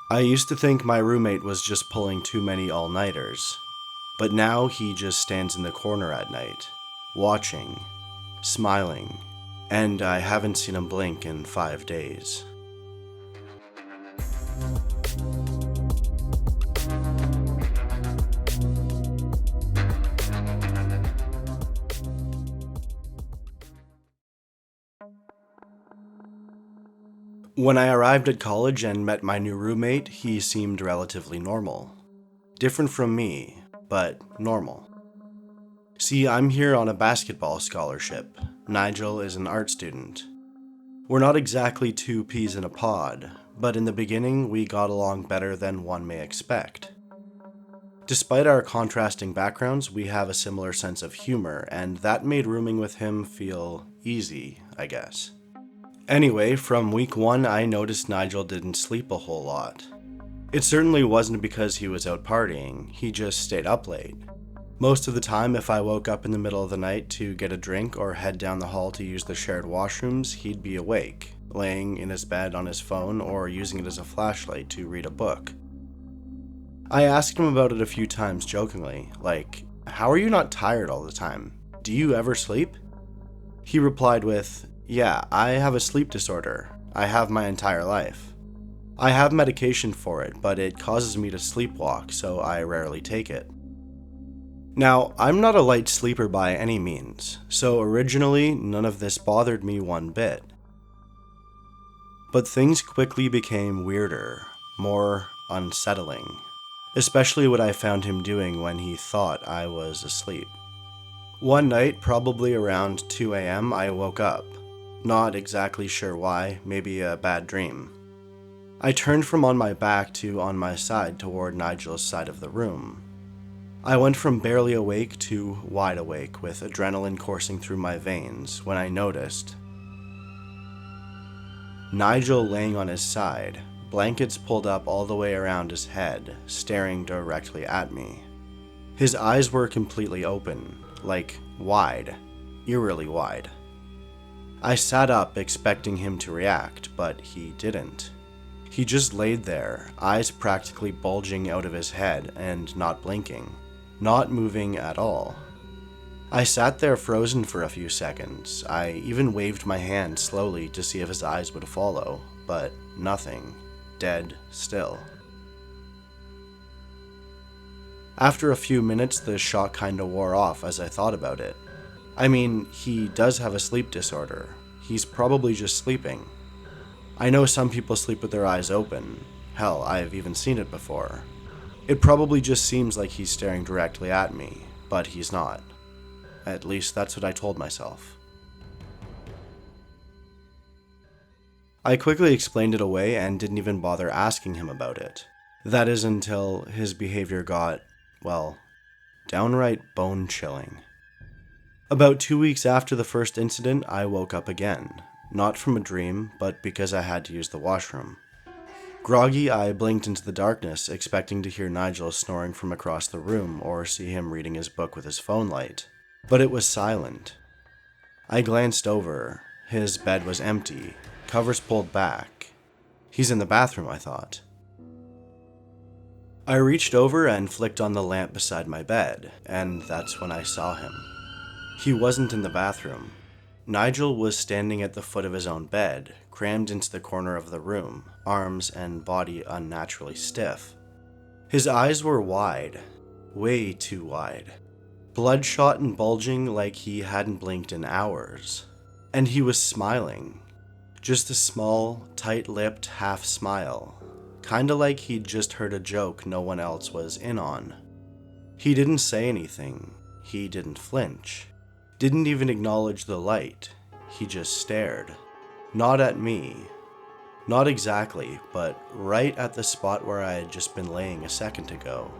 I used to think my roommate was just pulling too many all-nighters, but now he just stands in the corner at night, watching, smiling, and I haven't seen him blink in 5 days. When I arrived at college and met my new roommate, he seemed relatively normal. Different from me, but normal. See, I'm here on a basketball scholarship. Nigel is an art student. We're not exactly two peas in a pod, but in the beginning we got along better than one may expect. Despite our contrasting backgrounds, we have a similar sense of humor, and that made rooming with him feel easy, I guess. Anyway, from week 1 I noticed Nigel didn't sleep a whole lot. It certainly wasn't because he was out partying, he just stayed up late. Most of the time, if I woke up in the middle of the night to get a drink or head down the hall to use the shared washrooms, he'd be awake, laying in his bed on his phone or using it as a flashlight to read a book. I asked him about it a few times jokingly, like, "How are you not tired all the time? Do you ever sleep?" He replied with, "Yeah, I have a sleep disorder. I have my entire life. I have medication for it, but it causes me to sleepwalk, so I rarely take it." Now, I'm not a light sleeper by any means, so originally none of this bothered me one bit. But things quickly became weirder, more unsettling, especially what I found him doing when he thought I was asleep. One night, probably around 2 a.m., I woke up. Not exactly sure why, maybe a bad dream. I turned from on my back to on my side toward Nigel's side of the room. I went from barely awake to wide awake with adrenaline coursing through my veins when I noticed Nigel laying on his side, blankets pulled up all the way around his head, staring directly at me. His eyes were completely open, like wide, eerily wide. I sat up expecting him to react, but he didn't. He just laid there, eyes practically bulging out of his head and not blinking, not moving at all. I sat there frozen for a few seconds. I even waved my hand slowly to see if his eyes would follow, but nothing. Dead still. After a few minutes, the shock kinda wore off as I thought about it. I mean, he does have a sleep disorder. He's probably just sleeping. I know some people sleep with their eyes open. Hell, I've even seen it before. It probably just seems like he's staring directly at me, but he's not. At least that's what I told myself. I quickly explained it away and didn't even bother asking him about it. That is until his behavior got, well, downright bone-chilling. About 2 weeks after the first incident, I woke up again. Not from a dream, but because I had to use the washroom. Groggy, I blinked into the darkness, expecting to hear Nigel snoring from across the room or see him reading his book with his phone light. But it was silent. I glanced over. His bed was empty, covers pulled back. He's in the bathroom, I thought. I reached over and flicked on the lamp beside my bed, and that's when I saw him. He wasn't in the bathroom. Nigel was standing at the foot of his own bed, crammed into the corner of the room, arms and body unnaturally stiff. His eyes were wide, way too wide, bloodshot and bulging like he hadn't blinked in hours. And he was smiling. Just a small, tight-lipped half smile, kinda like he'd just heard a joke no one else was in on. He didn't say anything. He didn't flinch. Didn't even acknowledge the light. He just stared. Not at me. Not exactly, but right at the spot where I had just been laying a second ago.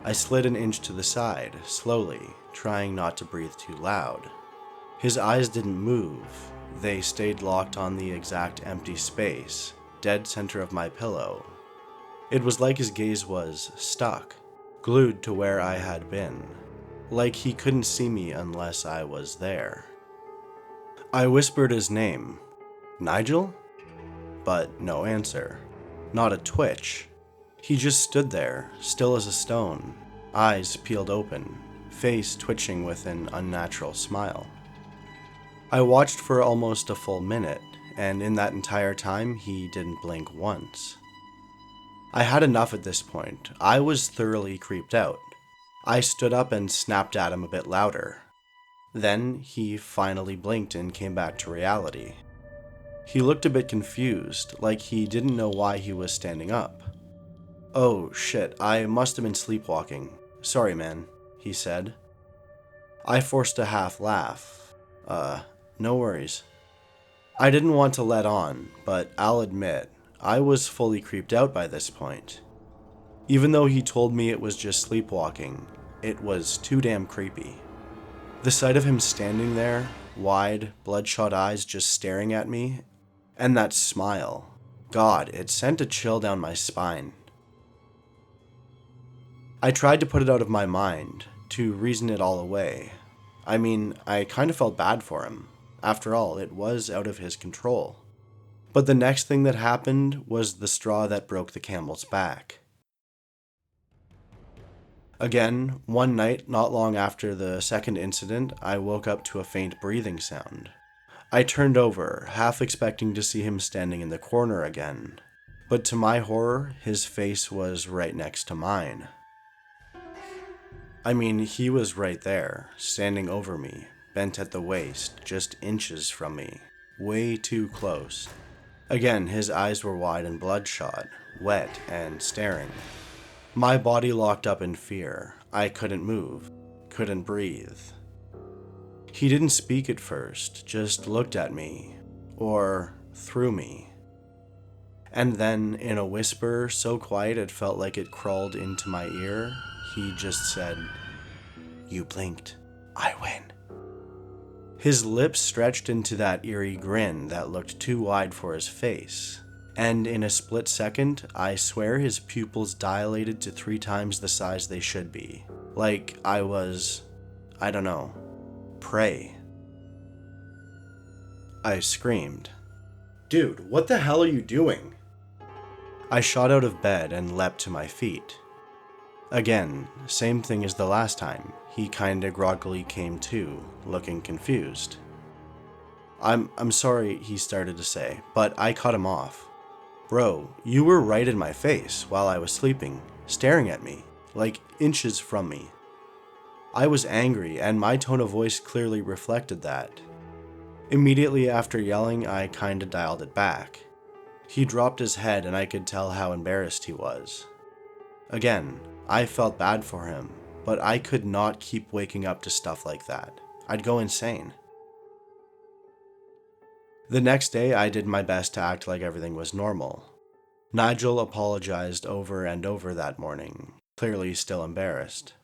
I slid an inch to the side, slowly, trying not to breathe too loud. His eyes didn't move. They stayed locked on the exact empty space, dead center of my pillow. It was like his gaze was stuck, glued to where I had been. Like he couldn't see me unless I was there. I whispered his name. Nigel? But no answer. Not a twitch. He just stood there, still as a stone, eyes peeled open, face twitching with an unnatural smile. I watched for almost a full minute, and in that entire time, he didn't blink once. I had enough at this point. I was thoroughly creeped out. I stood up and snapped at him a bit louder. Then he finally blinked and came back to reality. He looked a bit confused, like he didn't know why he was standing up. "Oh shit, I must have been sleepwalking. Sorry man," he said. I forced a half laugh. No worries. I didn't want to let on, but I'll admit, I was fully creeped out by this point. Even though he told me it was just sleepwalking, it was too damn creepy. The sight of him standing there, wide, bloodshot eyes just staring at me, and that smile, God, it sent a chill down my spine. I tried to put it out of my mind, to reason it all away. I mean, I kind of felt bad for him. After all, it was out of his control. But the next thing that happened was the straw that broke the camel's back. Again, one night, not long after the second incident, I woke up to a faint breathing sound. I turned over, half expecting to see him standing in the corner again. But to my horror, his face was right next to mine. I mean, he was right there, standing over me, bent at the waist, just inches from me, way too close. Again, his eyes were wide and bloodshot, wet and staring. My body locked up in fear. I couldn't move, couldn't breathe. He didn't speak at first, just looked at me, or through me. And then, in a whisper so quiet it felt like it crawled into my ear, he just said, "You blinked. I win." His lips stretched into that eerie grin that looked too wide for his face, and in a split second, I swear his pupils dilated to 3 times the size they should be. Like I was, I don't know, prey. I screamed, "Dude, what the hell are you doing?" I shot out of bed and leapt to my feet. Again, same thing as the last time. He kinda groggily came to, looking confused. I'm sorry," he started to say, but I cut him off. "Bro, you were right in my face while I was sleeping, staring at me, like inches from me." I was angry, and my tone of voice clearly reflected that. Immediately after yelling, I kinda dialed it back. He dropped his head and I could tell how embarrassed he was. Again, I felt bad for him, but I could not keep waking up to stuff like that. I'd go insane. The next day, I did my best to act like everything was normal. Nigel apologized over and over that morning, clearly still embarrassed.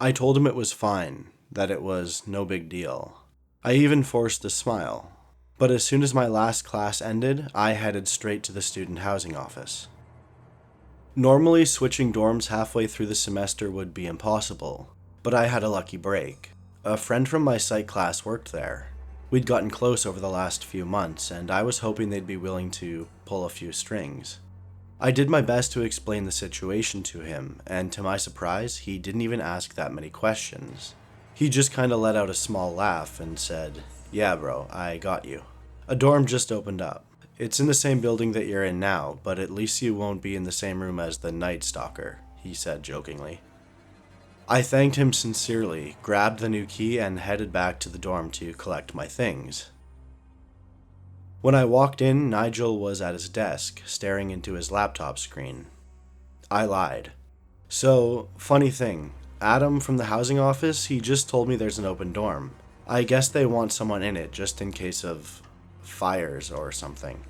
I told him it was fine, that it was no big deal. I even forced a smile. But as soon as my last class ended, I headed straight to the student housing office. Normally, switching dorms halfway through the semester would be impossible, but I had a lucky break. A friend from my psych class worked there. We'd gotten close over the last few months, and I was hoping they'd be willing to pull a few strings. I did my best to explain the situation to him, and to my surprise, he didn't even ask that many questions. He just kinda let out a small laugh and said, "Yeah bro, I got you. A dorm just opened up. It's in the same building that you're in now, but at least you won't be in the same room as the Night Stalker," he said jokingly. I thanked him sincerely, grabbed the new key, and headed back to the dorm to collect my things. When I walked in, Nigel was at his desk, staring into his laptop screen. I lied. "So, funny thing, Adam from the housing office, he just told me there's an open dorm. I guess they want someone in it just in case of fires or something."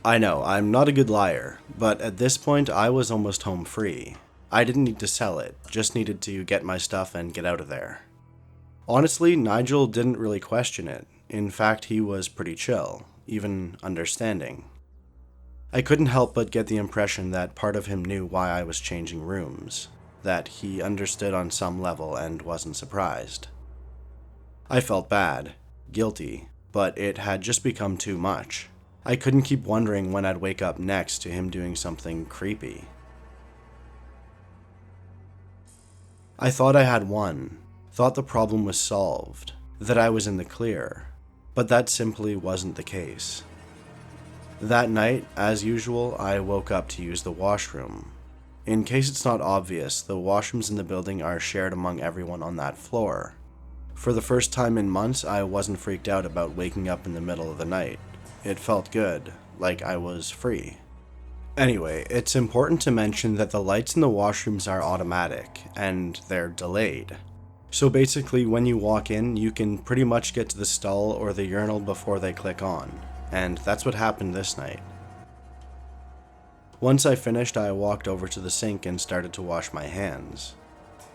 I know, I'm not a good liar, but at this point I was almost home free. I didn't need to sell it, just needed to get my stuff and get out of there. Honestly, Nigel didn't really question it. In fact, he was pretty chill, even understanding. I couldn't help but get the impression that part of him knew why I was changing rooms, that he understood on some level and wasn't surprised. I felt bad, guilty, but it had just become too much. I couldn't keep wondering when I'd wake up next to him doing something creepy. I thought I had won, thought the problem was solved, that I was in the clear, but that simply wasn't the case. That night, as usual, I woke up to use the washroom. In case it's not obvious, the washrooms in the building are shared among everyone on that floor. For the first time in months, I wasn't freaked out about waking up in the middle of the night. It felt good, like I was free. Anyway, it's important to mention that the lights in the washrooms are automatic, and they're delayed. So basically, when you walk in, you can pretty much get to the stall or the urinal before they click on. And that's what happened this night. Once I finished, I walked over to the sink and started to wash my hands.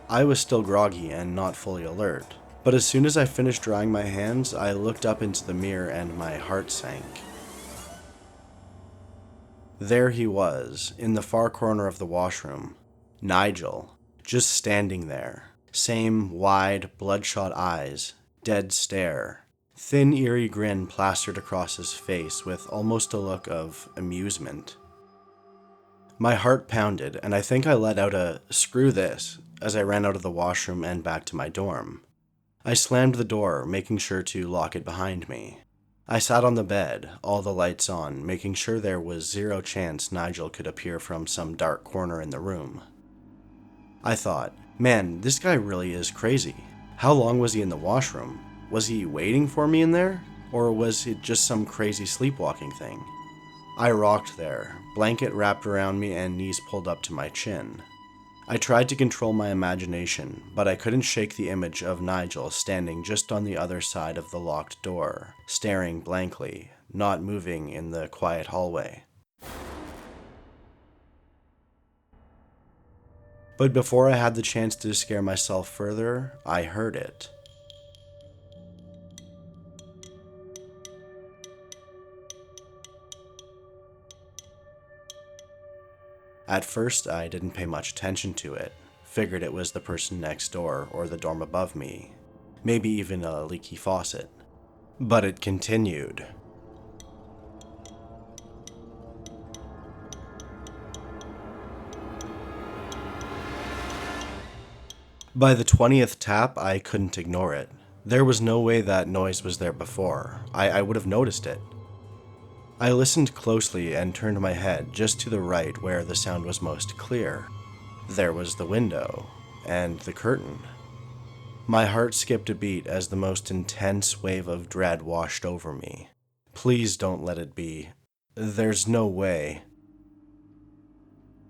I was still groggy and not fully alert, but as soon as I finished drying my hands, I looked up into the mirror and my heart sank. There he was, in the far corner of the washroom, Nigel, just standing there. Same wide, bloodshot eyes, dead stare. Thin, eerie grin plastered across his face with almost a look of amusement. My heart pounded, and I think I let out a "screw this" as I ran out of the washroom and back to my dorm. I slammed the door, making sure to lock it behind me. I sat on the bed, all the lights on, making sure there was zero chance Nigel could appear from some dark corner in the room. I thought, man, this guy really is crazy. How long was he in the washroom? Was he waiting for me in there? Or was it just some crazy sleepwalking thing? I rocked there, blanket wrapped around me and knees pulled up to my chin. I tried to control my imagination, but I couldn't shake the image of Nigel standing just on the other side of the locked door, staring blankly, not moving in the quiet hallway. But before I had the chance to scare myself further, I heard it. At first, I didn't pay much attention to it, figured it was the person next door or the dorm above me, maybe even a leaky faucet. But it continued. By the 20th tap, I couldn't ignore it. There was no way that noise was there before. I would have noticed it. I listened closely and turned my head just to the right where the sound was most clear. There was the window, and the curtain. My heart skipped a beat as the most intense wave of dread washed over me. Please don't let it be. There's no way.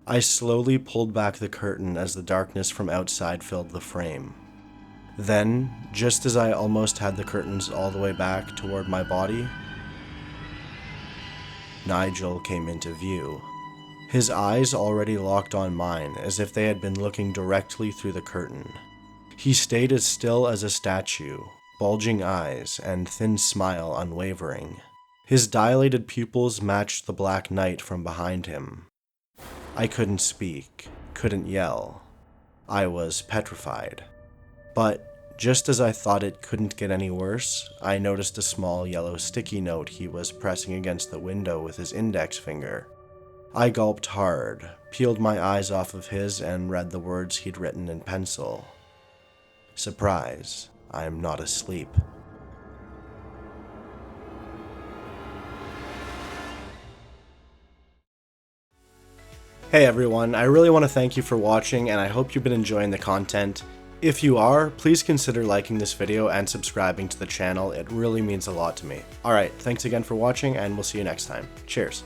I slowly pulled back the curtain as the darkness from outside filled the frame. Then, just as I almost had the curtains all the way back toward my body, Nigel came into view. His eyes already locked on mine, as if they had been looking directly through the curtain. He stayed as still as a statue, bulging eyes and thin smile unwavering. His dilated pupils matched the black night from behind him. I couldn't speak, couldn't yell. I was petrified. But just as I thought it couldn't get any worse, I noticed a small yellow sticky note he was pressing against the window with his index finger. I gulped hard, peeled my eyes off of his, and read the words he'd written in pencil. Surprise, I'm not asleep. Hey everyone, I really want to thank you for watching, and I hope you've been enjoying the content. If you are, please consider liking this video and subscribing to the channel. It really means a lot to me. Alright, thanks again for watching, and we'll see you next time. Cheers.